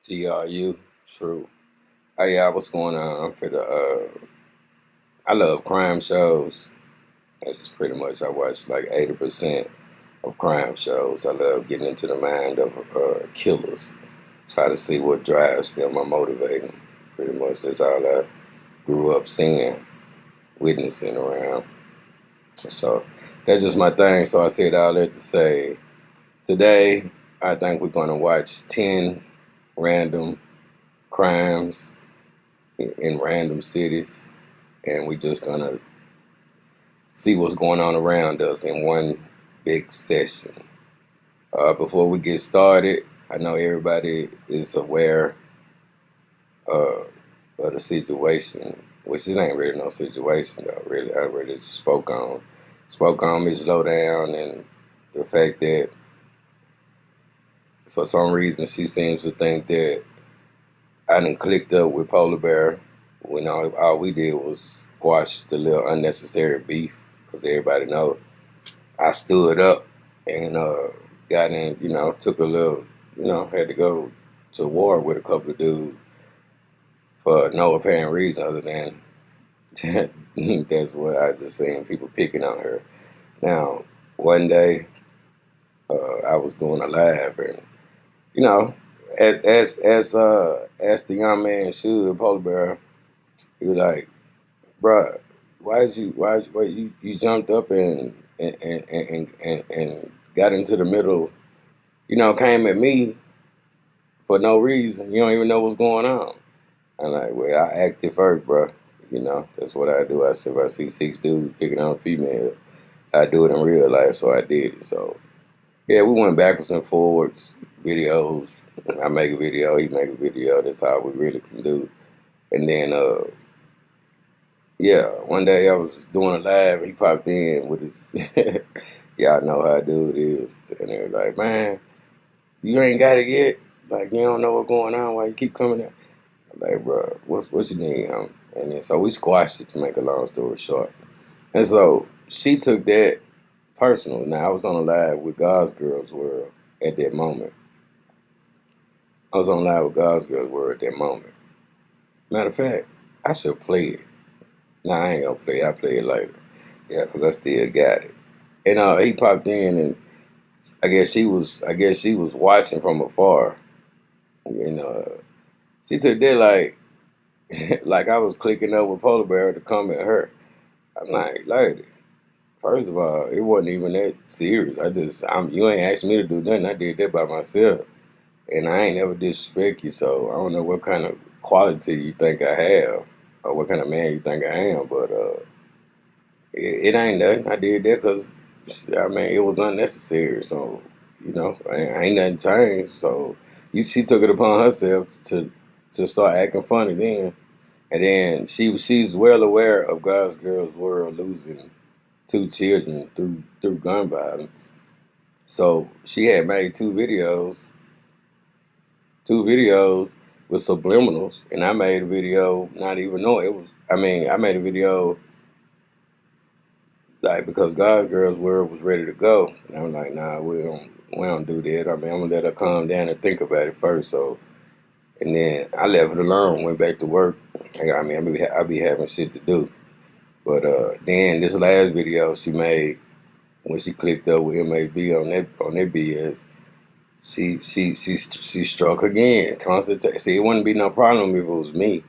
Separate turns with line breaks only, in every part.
TRU, true. Hey, yeah, what's going on? I love crime shows. That's just pretty much, I watch like 80% of crime shows. I love getting into the mind of killers. Try to see what drives them or motivate them. Pretty much that's all I grew up seeing, witnessing around. So that's just my thing. So I said all that to say, today I think we're going to watch 10 random crimes in random cities, and we just gonna see what's going on around us in one big session. Before we get started, I know everybody is aware uh, of the situation, which it ain't really no situation though. Really, I really spoke on Miss Lowdown and the fact that for some reason she seems to think that I done clicked up with Polar Bear when all we did was squash the little unnecessary beef because everybody know I stood up and got in, took a little, had to go to war with a couple of dudes for no apparent reason other than that's what I just seen people picking on her. Now, one day I was doing a live and you know, as the young man should, Polar Bear, he was like, bruh, why you jumped up and got into the middle, came at me for no reason. You don't even know what's going on. I'm like, well, I acted first, bruh. That's what I do. I said, if I see six dudes picking on a female, I do it in real life, so I did it. So, yeah, we went backwards and forwards, videos. I make a video, he make a video. That's how we really can do. And then, yeah, one day I was doing a live, and he popped in with his, y'all know how dude is. And they were like, man, you ain't got it yet? Like, you don't know what's going on? Why you keep coming out? I'm like, bro, what you need, And then, so we squashed it to make a long story short. And so she took that personal. Now, I was on a live with God's Girls World at that moment. I was on live with God's Girls World at that moment. Matter of fact, I should play it. Nah, I ain't gonna play it. I'll play it later. Yeah, because I still got it. And he popped in, and I guess she was watching from afar. And she took that like like I was clicking up with Polar Bear to come at her. I'm like, lady, first of all, it wasn't even that serious. You ain't asked me to do nothing. I did that by myself. And I ain't never disrespect you, so I don't know what kind of quality you think I have or what kind of man you think I am, but it ain't nothing. I did that because, it was unnecessary, so, ain't nothing changed, so she took it upon herself to start acting funny then. And then she's well aware of God's Girls World losing two children through gun violence. So she had made two videos with subliminals, and I made a video not even knowing it was. I made a video like because God's Girls World was ready to go, and I'm like, nah, we don't do that. I'm gonna let her calm down and think about it first. So, and then I left it alone, went back to work. I be having shit to do, but then this last video she made when she clicked up with MAB on that BS. She struck again. See, it wouldn't be no problem if it was me,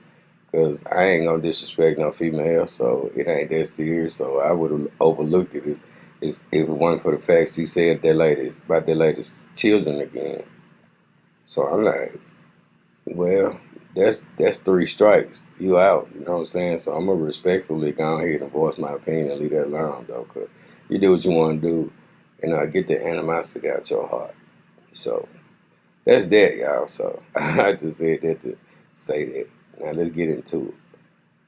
cause I ain't gonna disrespect no female, so it ain't that serious. So I would have overlooked it if it wasn't for the fact she said about that lady's children again. So I'm like, well, that's three strikes. You out. You know what I'm saying? So I'm gonna respectfully go ahead and voice my opinion and leave that alone, though, cause you do what you want to do, and get the animosity out your heart. So that's that, y'all. So I just said that to say that. Now let's get into it.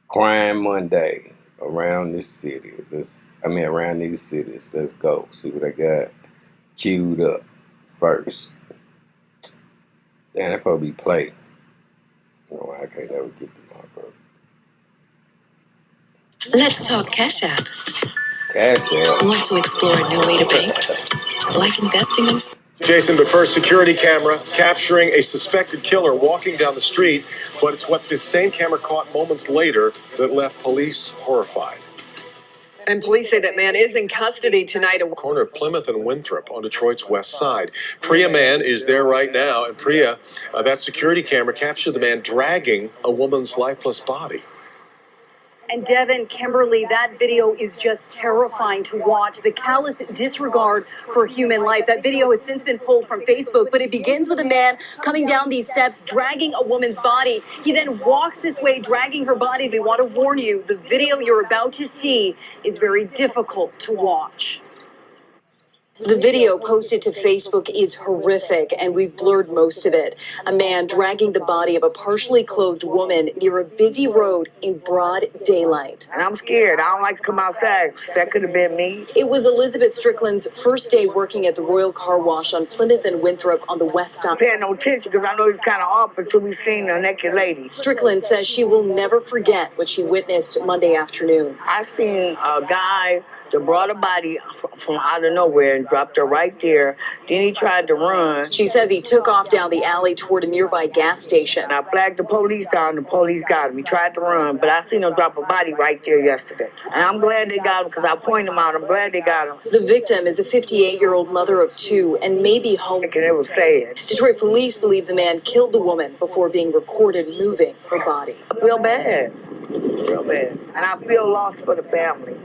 Crime Monday around this city. Around these cities. Let's go. See what I got queued up first. Damn, that probably play. I can't never get to my bro.
Let's talk Cash App.
Cash App.
Want to explore a new way to bank? Like investing in... Jason, the first security camera capturing a suspected killer walking down the street, but it's what this same camera caught moments later that left police horrified.
And police say that man is in custody tonight.
Corner of Plymouth and Winthrop on Detroit's west side. Priya man is there right now, and Priya, that security camera captured the man dragging a woman's lifeless body.
And Devin, Kimberly, that video is just terrifying to watch. The callous disregard for human life. That video has since been pulled from Facebook, but it begins with a man coming down these steps, dragging a woman's body. He then walks this way, dragging her body. We want to warn you, the video you're about to see is very difficult to watch.
The video posted to Facebook is horrific, and we've blurred most of it. A man dragging the body of a partially clothed woman near a busy road in broad daylight.
And I'm scared. I don't like to come outside. That could have been me.
It was Elizabeth Strickland's first day working at the Royal Car Wash on Plymouth and Winthrop on the west side.
Paying no attention because I know it's kind of off until we seen a naked lady.
Strickland says she will never forget what she witnessed Monday afternoon.
I seen a guy that brought a body from out of nowhere and dropped her right there. Then he tried to run.
She says he took off down the alley toward a nearby gas station.
I flagged the police down. The police got him. He tried to run, but I seen him drop a body right there yesterday. And I'm glad they got him because I pointed him out. I'm glad they got him.
The victim is a 58-year-old mother of two and may be home.
And it was sad.
Detroit police believe the man killed the woman before being recorded moving her body.
I feel bad. Real bad. And I feel lost for the family.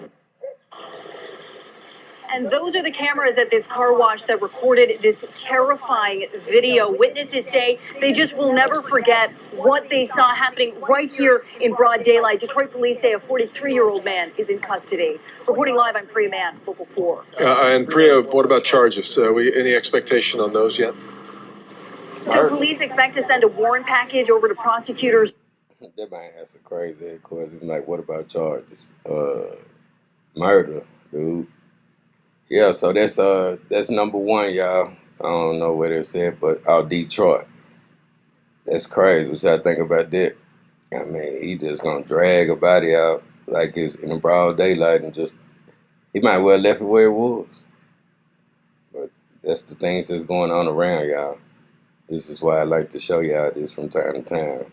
And those are the cameras at this car wash that recorded this terrifying video. Witnesses say they just will never forget what they saw happening right here in broad daylight. Detroit police say a 43-year-old man is in custody. Reporting live, I'm Priya Mann, Local 4.
And Priya, what about charges? Any expectation on those yet?
So police expect to send a warrant package over to prosecutors.
That man has some crazy questions. Like, what about charges? Murder, dude. Yeah, so that's number one, y'all. I don't know what it said, but out Detroit. That's crazy. What y'all think about that? I mean, he just gonna drag a body out like it's in the broad daylight and just, he might well left it where it was. But that's the things that's going on around, y'all. This is why I like to show y'all this from time to time.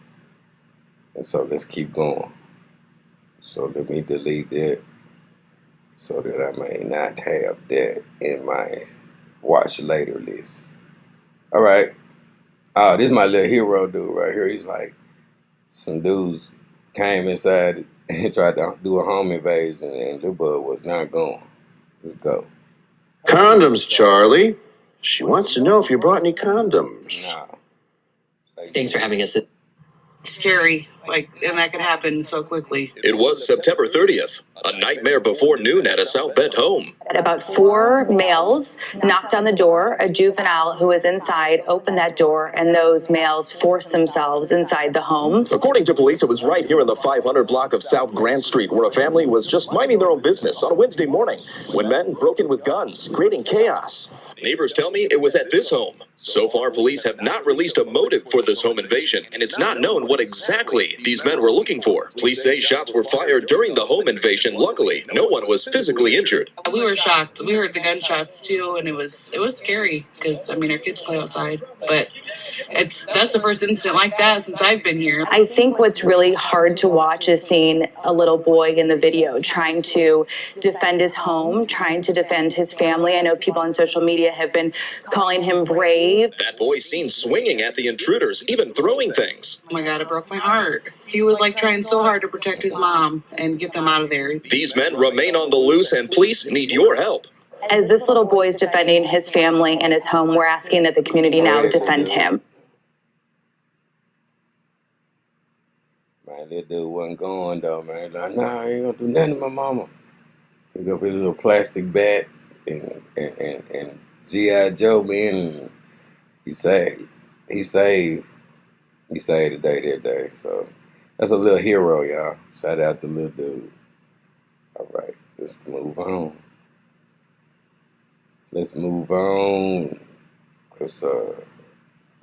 And so let's keep going. So let me delete that, so that I may not have that in my watch later list. All right. Oh, this is my little hero dude right here. He's like, some dudes came inside and tried to do a home invasion, and the bud was not going. Let's go.
Condoms, Charlie. She wants to know if you brought any condoms.
Nah.
Thanks for having us.
Scary, and that could happen so quickly.
It was September 30th, a nightmare before noon at a South Bend home.
About 4 males knocked on the door. A juvenile who was inside opened that door, and those males forced themselves inside the home.
According to police, it was right here in the 500 block of South Grand Street, where a family was just minding their own business on a Wednesday morning when men broke in with guns, creating chaos. Neighbors tell me it was at this home. So far, police have not released a motive for this home invasion, and it's not known what exactly these men were looking for. Police say shots were fired during the home invasion. Luckily, no one was physically injured.
We were shocked. We heard the gunshots too, and it was scary because, our kids play outside. But that's the first incident like that since I've been here.
I think what's really hard to watch is seeing a little boy in the video trying to defend his home, trying to defend his family. I know people on social media have been calling him brave.
That boy seen swinging at the intruders, even throwing things.
Oh my God, it broke my heart. He was trying so hard to protect his mom and get them out of there.
These men remain on the loose, and police need your help.
As this little boy is defending his family and his home, we're asking that the community now defend him.
Man, that dude wasn't going though, man. Like, nah, I ain't gonna do nothing to my mama. Pick up his little plastic bat and G.I. Joe, man, and he saved the day that day. So that's a little hero, y'all. Shout out to little dude. All right, let's move on. Let's move on. Cause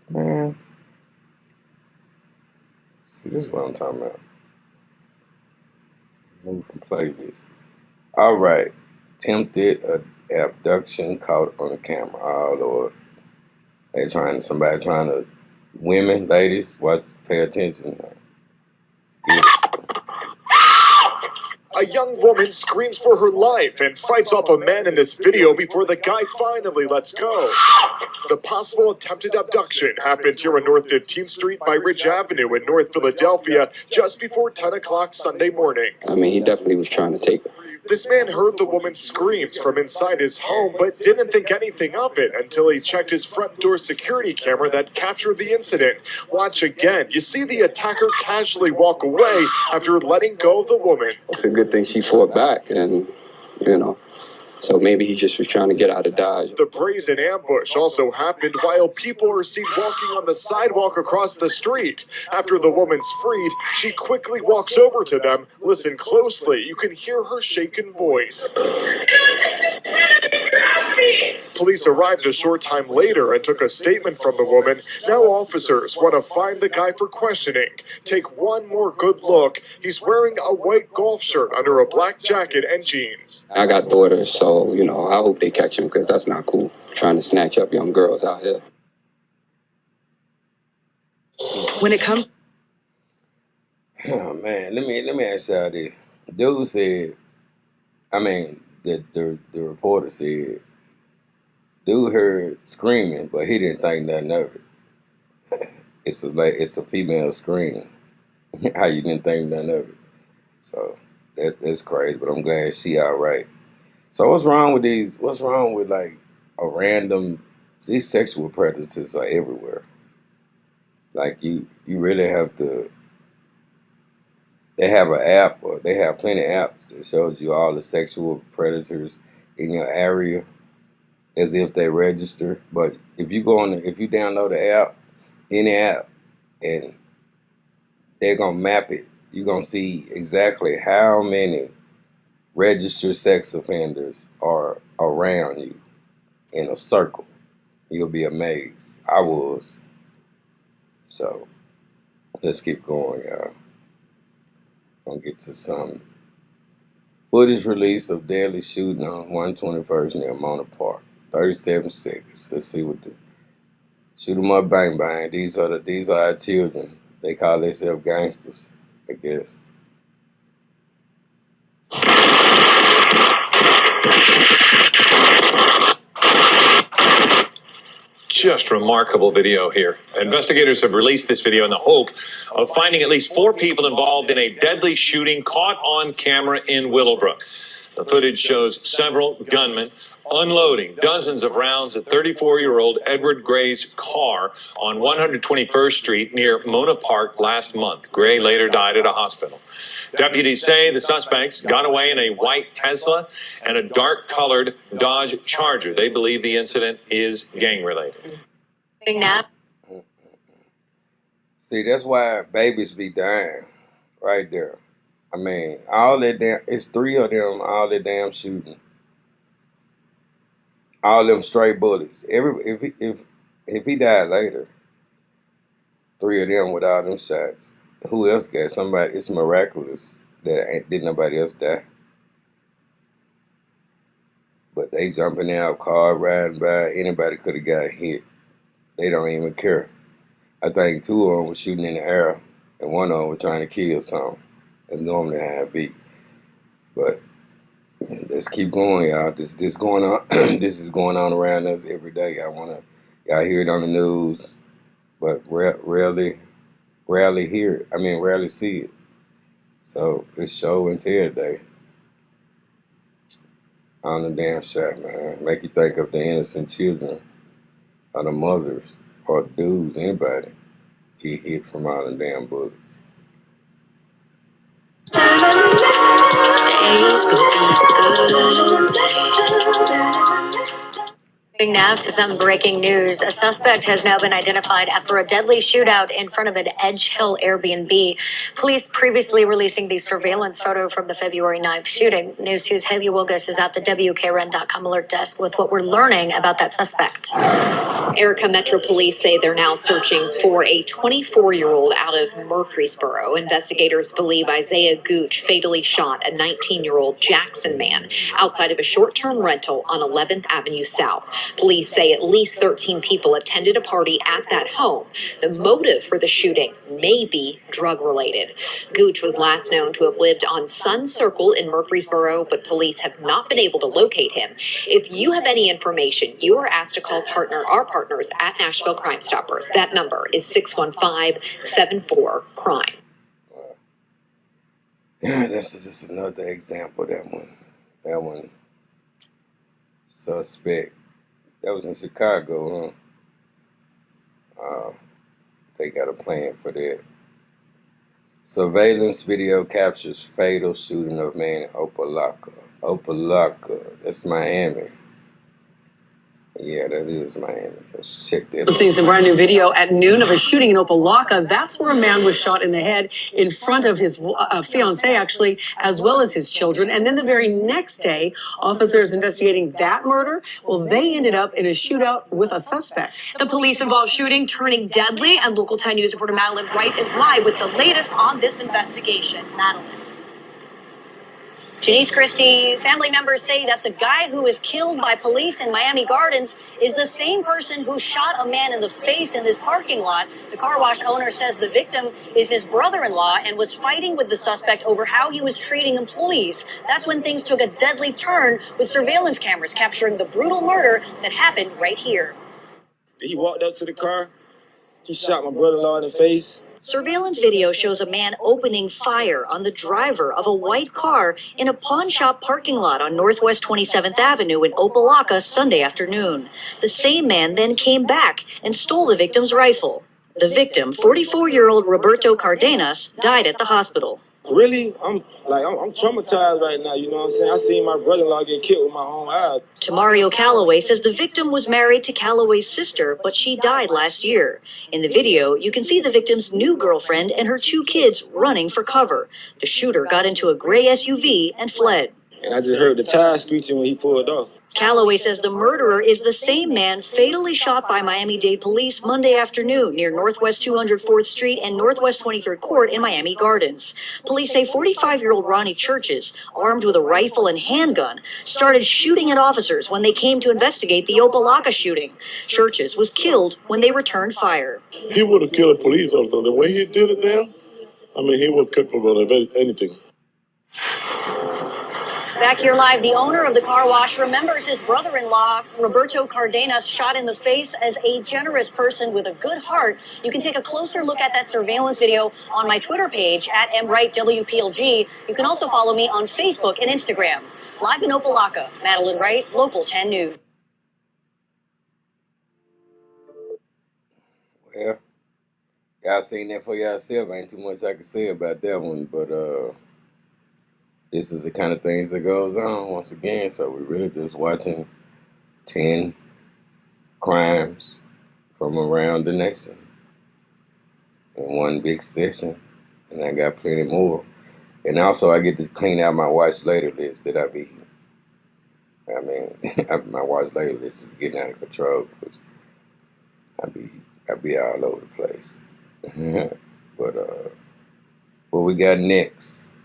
man, see, this is what I'm talking about. Move from playlist. All right, attempted abduction caught on camera. Oh Lord, Somebody trying to, women, ladies, pay attention.
A young woman screams for her life and fights off a man in this video before the guy finally lets go. The possible attempted abduction happened here on North 15th Street by Ridge Avenue in North Philadelphia just before 10 o'clock Sunday morning.
I mean, he definitely was trying to take her.
This man heard the woman's screams from inside his home, but didn't think anything of it until he checked his front door security camera that captured the incident. Watch again. You see the attacker casually walk away after letting go of the woman.
It's a good thing she fought back, and, you know, so maybe he just was trying to get out of Dodge.
The brazen ambush also happened while people are seen walking on the sidewalk across the street. After the woman's freed, she quickly walks over to them. Listen closely. You can hear her shaken voice. Police arrived a short time later and took a statement from the woman. Now officers want to find the guy for questioning. Take one more good look. He's wearing a white golf shirt under a black jacket and jeans.
I got daughters, so, you know, I hope they catch him because that's not cool. Trying to snatch up young girls out here.
When it comes...
Oh, man, let me ask y'all this. Dude said, the reporter said, dude heard screaming, but he didn't think nothing of it. It's a female scream. How you didn't think nothing of it? So that's crazy, but I'm glad she all right. So what's wrong with these? What's wrong with like a random? These sexual predators are everywhere. Like you really have to. They have an app, or they have plenty of apps that shows you all the sexual predators in your area, as if they register. But if you download the app, any app, and they're gonna map it, you're gonna see exactly how many registered sex offenders are around you in a circle. You'll be amazed. I was. So let's keep going, y'all. Gonna get to some footage release of deadly shooting on 121st near Mona Park. 37 seconds. Let's see what the shoot 'em up, bang bang. These are our children. They call themselves Gangstas, I guess.
Just remarkable video here. Investigators have released this video in the hope of finding at least 4 people involved in a deadly shooting caught on camera in Willowbrook. The footage shows several gunmen unloading dozens of rounds at 34-year-old Edward Gray's car on 121st Street near Mona Park last month. Gray later died at a hospital. Deputies say the suspects got away in a white Tesla and a dark-colored Dodge Charger. They believe the incident is gang-related.
See, that's why babies be dying right there. I mean, all that damn, it's 3 of them, all that damn shooting. All them stray bullets. If he died later, 3 of them with all them shots. Who else got somebody? It's miraculous that didn't nobody else die. But they jumping out, car riding by, anybody could have got hit. They don't even care. I think 2 of them were shooting in the air, and 1 of them was trying to kill something. That's normally how it be. But let's keep going, y'all. This going on. This is going on around us every day. Y'all hear it on the news, but rarely hear it. I mean, rarely see it. So it's show and tell day. On the damn shot, man. Make you think of the innocent children, or the mothers, or the dudes, anybody get hit from all the damn bullets.
Now to some breaking news. A suspect has now been identified after a deadly shootout in front of an Edge Hill Airbnb. Police previously releasing the surveillance photo from the February 9th shooting. News 2's Haley Wilgus is at the WKRN.com alert desk with what we're learning about that suspect.
Erica, Metro Police say they're now searching for a 24-year-old out of Murfreesboro. Investigators believe Isaiah Gooch fatally shot a 19-year-old Jackson man outside of a short-term rental on 11th Avenue South. Police say at least 13 people attended a party at that home. The motive for the shooting may be drug-related. Gooch was last known to have lived on Sun Circle in Murfreesboro, but police have not been able to locate him. If you have any information, you are asked to call our partners at Nashville Crime Stoppers. That number is 615-74-CRIME.
Yeah, that's just another example. That one, suspect. That was in Chicago, huh? They got a plan for that. Surveillance video captures fatal shooting of man in Opelika. That's Miami. Yeah, that is Miami. Let's check that out.
Seeing some brand new video at noon of a shooting in Opelika. That's where a man was shot in the head in front of his fiancée, actually, as well as his children. And then the very next day, officers investigating that murder, well, they ended up in a shootout with a suspect.
The police-involved shooting turning deadly, and Local 10 News reporter Madeline Wright is live with the latest on this investigation. Madeline.
Janice Christie, family members say that the guy who was killed by police in Miami Gardens is the same person who shot a man in the face in this parking lot. The car wash owner says the victim is his brother-in-law and was fighting with the suspect over how he was treating employees. That's when things took a deadly turn, with surveillance cameras capturing the brutal murder that happened right here.
He walked up to the car. He shot my brother-in-law in the face.
Surveillance video shows a man opening fire on the driver of a white car in a pawn shop parking lot on Northwest 27th Avenue in Opelika Sunday afternoon. The same man then came back and stole the victim's rifle. The victim, 44-year-old Roberto Cardenas, died at the hospital.
Really? I'm traumatized right now, you know what I'm saying? I seen my brother-in-law get killed with my own eyes.
Tamario Calloway says the victim was married to Calloway's sister, but she died last year. In the video, you can see the victim's new girlfriend and her 2 kids running for cover. The shooter got into a gray SUV and fled.
And I just heard the tires screeching when he pulled off.
Calloway says the murderer is the same man fatally shot by Miami-Dade police Monday afternoon near Northwest 204th Street and Northwest 23rd Court in Miami Gardens. Police say 45-year-old Ronnie Churches, armed with a rifle and handgun, started shooting at officers when they came to investigate the Opelika shooting. Churches was killed when they returned fire.
He would have killed a police officer. The way he did it there, I mean, he was capable of anything.
Back here live, the owner of the car wash remembers his brother-in-law, Roberto Cardenas, shot in the face as a generous person with a good heart. You can take a closer look at that surveillance video on my Twitter page at MWrightWPLG. You can also follow me on Facebook and Instagram. Live in Opelika, Madeline Wright, Local 10 News.
Well, y'all seen that for yourself. Ain't too much I can say about that one, but this is the kind of things that goes on once again. So we're really just watching 10 crimes from around the nation in one big session, and I got plenty more. And also, I get to clean out my watch later list that my watch later list is getting out of control because I be all over the place. But what we got next?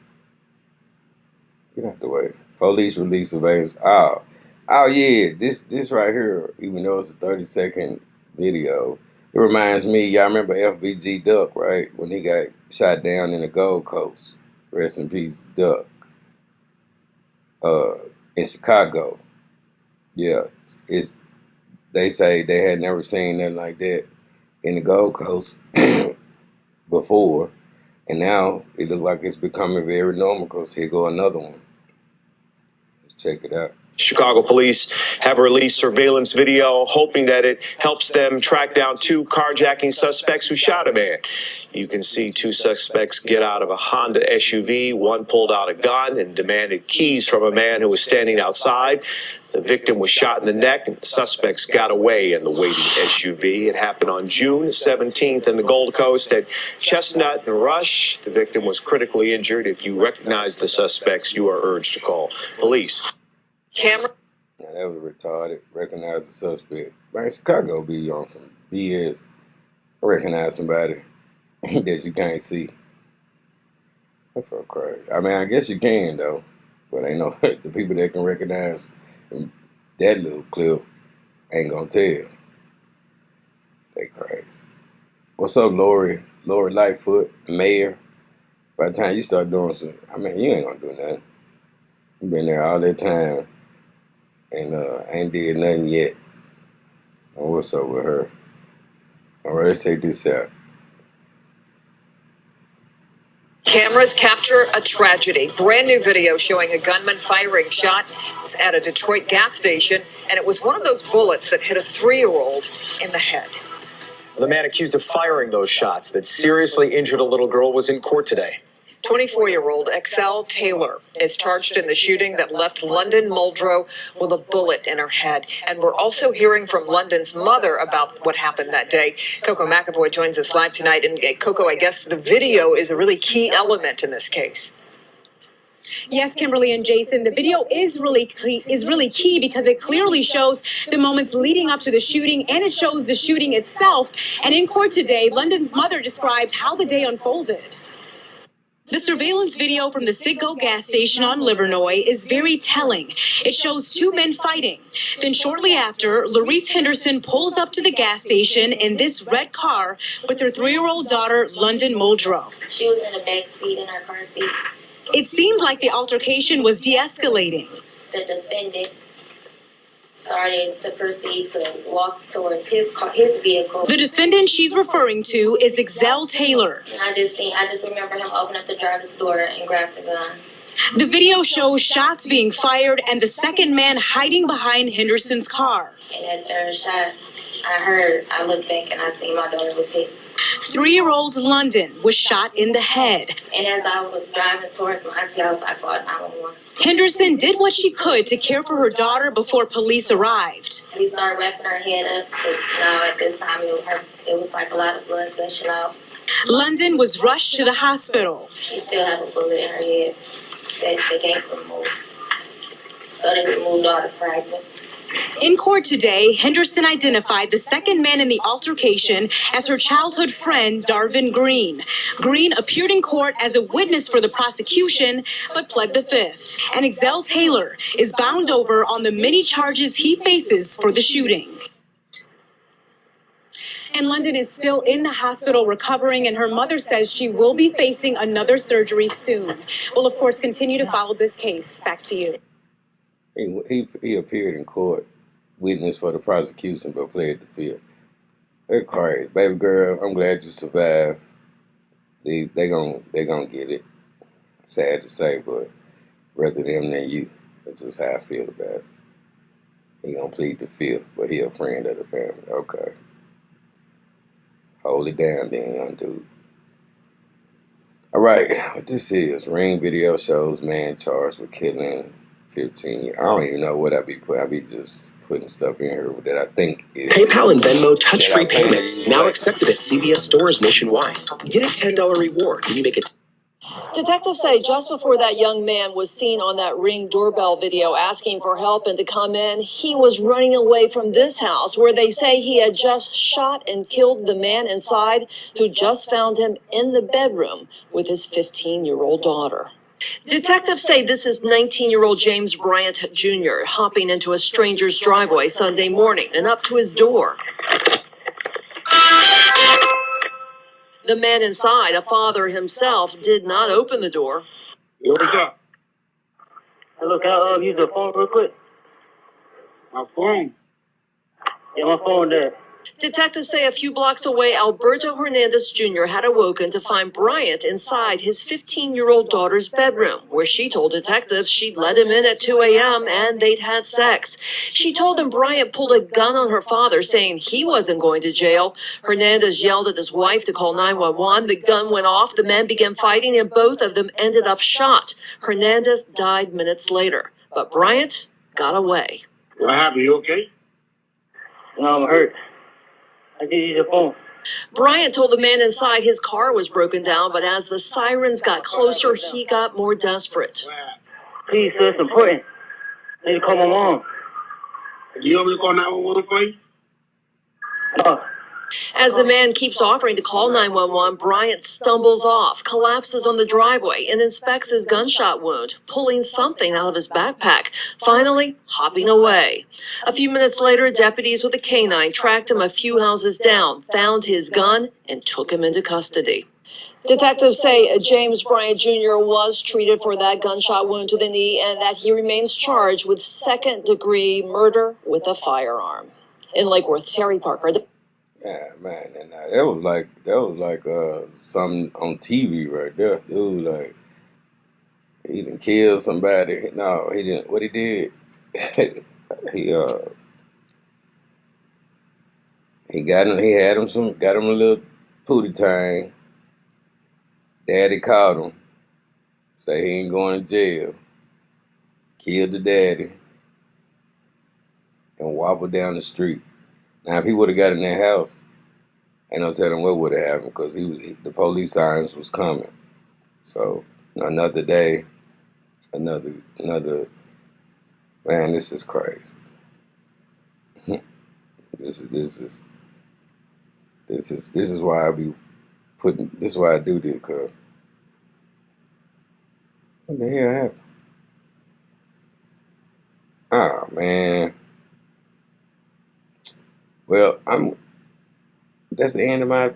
Get out the way. Police release surveillance. Oh yeah, this right here, even though it's a 30-second video, it reminds me, y'all remember FBG Duck, right? When he got shot down in the Gold Coast. Rest in peace, Duck. In Chicago. Yeah, they say they had never seen nothing like that in the Gold Coast before, and now it looks like it's becoming very normal because here go another one. Let's check it out.
Chicago police have released surveillance video, hoping that it helps them track down 2 carjacking suspects who shot a man. You can see 2 suspects get out of a Honda SUV. One pulled out a gun and demanded keys from a man who was standing outside. The victim was shot in the neck, and the suspects got away in the waiting SUV. It happened on June 17th in the Gold Coast at Chestnut and Rush. The victim was critically injured. If you recognize the suspects, you are urged to call police.
Camera. Now that was retarded. Recognize the suspect. Man, Chicago be on some BS. Recognize somebody that you can't see. That's so crazy. I mean, I guess you can though, but ain't no the people that can recognize that little clip. ain't gonna tell. They crazy. What's up, Lori? Lori Lightfoot, mayor. By the time you start doing some, I mean, you ain't gonna do nothing. You been there all that time and ain't did nothing yet. And what's up with her? All right, let's take this out.
Cameras capture a tragedy. Brand new video showing a gunman firing shots at a Detroit gas station, and it was one of those bullets that hit a 3-year-old in the head.
The man accused of firing those shots that seriously injured a little girl was in court today.
24-year-old Excel Taylor is charged in the shooting that left London Muldrow with a bullet in her head. And we're also hearing from London's mother about what happened that day. Coco McAvoy joins us live tonight. And Coco, I guess the video is a really key element in this case.
Yes, Kimberly and Jason, the video is really key because it clearly shows the moments leading up to the shooting, and it shows the shooting itself. And in court today, London's mother described how the day unfolded. The surveillance video from the Citgo gas station on Livernois is very telling. It shows two men fighting. Then shortly after, Larice Henderson pulls up to the gas station in this red car with her 3-year-old daughter, London Muldrow.
She was in the back seat in her car seat.
It seemed like the altercation was de-escalating.
The defendant started to proceed to walk towards his vehicle.
The defendant she's referring to is Excel Taylor.
And I just remember him open up the driver's door and grab the gun.
The video shows shots being fired and the second man hiding behind Henderson's car.
And that third shot, I looked back and I seen my daughter was hit.
3-year-old London was shot in the head.
And as I was driving towards my auntie, I was like, "God, 911."
Henderson did what she could to care for her daughter before police arrived.
We started wrapping her head up because now at this time it was like a lot of blood gushing out.
London was rushed to the hospital.
She still had a bullet in her head that they can't remove. So they removed all the fragments.
In court today, Henderson identified the second man in the altercation as her childhood friend, Darvin Green. Green appeared in court as a witness for the prosecution, but pled the fifth. And Excel Taylor is bound over on the many charges he faces for the shooting. And London is still in the hospital recovering, and her mother says she will be facing another surgery soon. We'll, of course, continue to follow this case. Back to you.
He appeared in court, witness for the prosecution, but pled the fifth. They're crazy. Baby girl, I'm glad you survived. They gonna get it. Sad to say, but rather them than you. That's just how I feel about it. He gonna plead the fifth, but he a friend of the family. Okay. Hold it down then, young dude. All right, what this is, Ring video shows man charged with killing 15 years. I don't even know what I be putting. I be just putting stuff in here that I think is...
PayPal and Venmo touch-free payments now accepted at CVS stores nationwide. Get a $10 reward when you make it.
Detectives say just before that young man was seen on that Ring doorbell video asking for help and to come in, he was running away from this house where they say he had just shot and killed the man inside who just found him in the bedroom with his 15-year-old daughter. Detectives say this is 19-year-old James Bryant Jr. hopping into a stranger's driveway Sunday morning and up to his door. The man inside, a father himself, did not open the door.
Yo, what's up?
Hello, can I use the phone real quick?
My phone?
Yeah, my phone there.
Detectives say a few blocks away, Alberto Hernandez Jr. had awoken to find Bryant inside his 15-year-old daughter's bedroom, where she told detectives she'd let him in at 2 a.m. and they'd had sex. She told him Bryant pulled a gun on her father, saying he wasn't going to jail. Hernandez yelled at his wife to call 911. The gun went off. The men began fighting, and both of them ended up shot. Hernandez died minutes later, but Bryant got away.
What happened? You okay?
No, I'm hurt. I did use your phone.
Bryant told the man inside his car was broken down, but as the sirens got closer, he got more desperate.
Please, sir, it's important. I need to call my mom.
Do you want me to call 911 for you?
No.
As the man keeps offering to call 911, Bryant stumbles off, collapses on the driveway, and inspects his gunshot wound, pulling something out of his backpack, finally hopping away. A few minutes later, deputies with a canine tracked him a few houses down, found his gun, and took him into custody. Detectives say James Bryant Jr. was treated for that gunshot wound to the knee and that he remains charged with second-degree murder with a firearm. In Lake Worth, Terry Parker.
Yeah, man, and that was like something on TV right there. Dude, like he didn't kill somebody. No, he didn't. What he did, he got him. He had him got him a little pootie tang. Daddy caught him. Say he ain't going to jail. Killed the daddy and wobbled down the street. Now, if he would have got in that house, ain't no telling what would have happened because the police sirens was coming. So another day, another. Man, this is crazy. This is why I be putting. This is why I do this, cause what the hell happened? Oh man. Well, that's the end of my.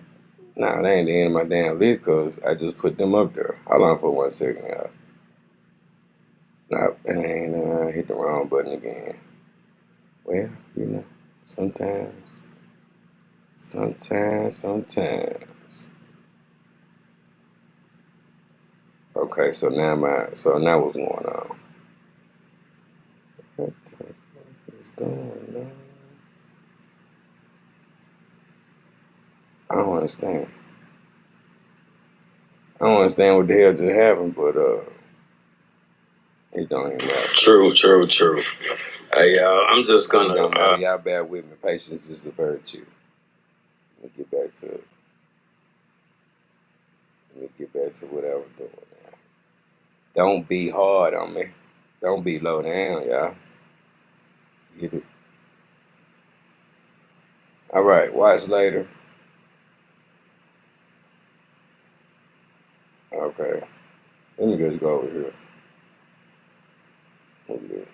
No, that ain't the end of my damn list, cause I just put them up there. Hold on for 1 second, y'all. No, and I ain't hit the wrong button again. Well, you know, sometimes. Okay, so now what's going on? What the fuck is going on? I don't understand. I don't understand what the hell just happened, but it don't even matter. True. Hey, I'm just gonna. Y'all bear with me. Patience is a virtue. Let me get back to what I was doing now. Don't be hard on me. Don't be low down, y'all. Get it? All right. Watch later. Okay. Let me just go over here. Okay.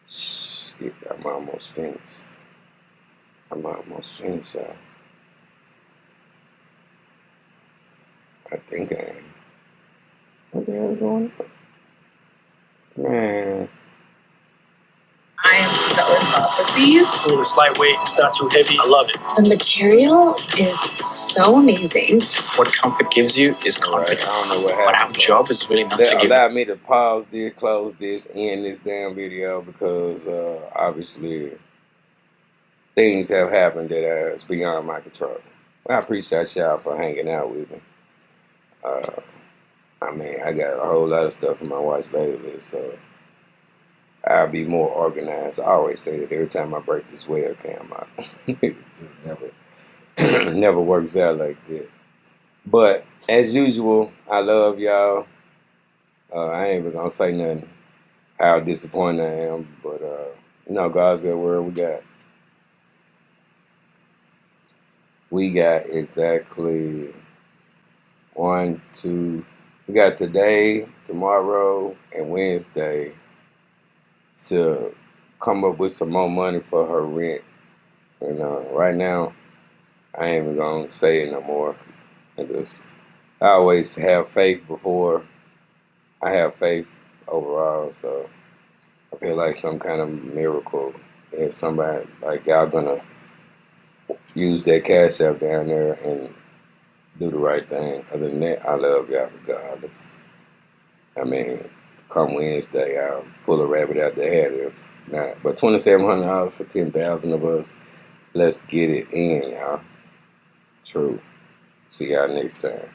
Shit, I'm almost finished. Y'all. I think I am. What the hell is going on? Man.
I am so in love with these.
Cool, it's lightweight, it's not too heavy. I love it.
The material is so amazing.
What comfort gives you is confidence.
Right, I don't know what happened.
But our job is really not to give.
Allow me to pause this, close this, end this damn video because obviously things have happened that is beyond my control. I appreciate y'all for hanging out with me. I mean, I got a whole lot of stuff in my watch later list, so I'll be more organized. I always say that every time I break this webcam out. It just never works out like that. But as usual, I love y'all. I ain't even gonna say nothing how disappointed I am, but God's good word we got exactly 1, 2. We got today, tomorrow, and Wednesday to come up with some more money for her rent. Right now, I ain't even gonna say it no more. I always have faith before I have faith overall, so I feel like some kind of miracle. If somebody, like y'all gonna use that cash app down there and do the right thing. Other than that, I love y'all regardless. I mean, come Wednesday, I'll pull a rabbit out the hat if not. But $2,700 for 10,000 of us. Let's get it in, y'all. True. See y'all next time.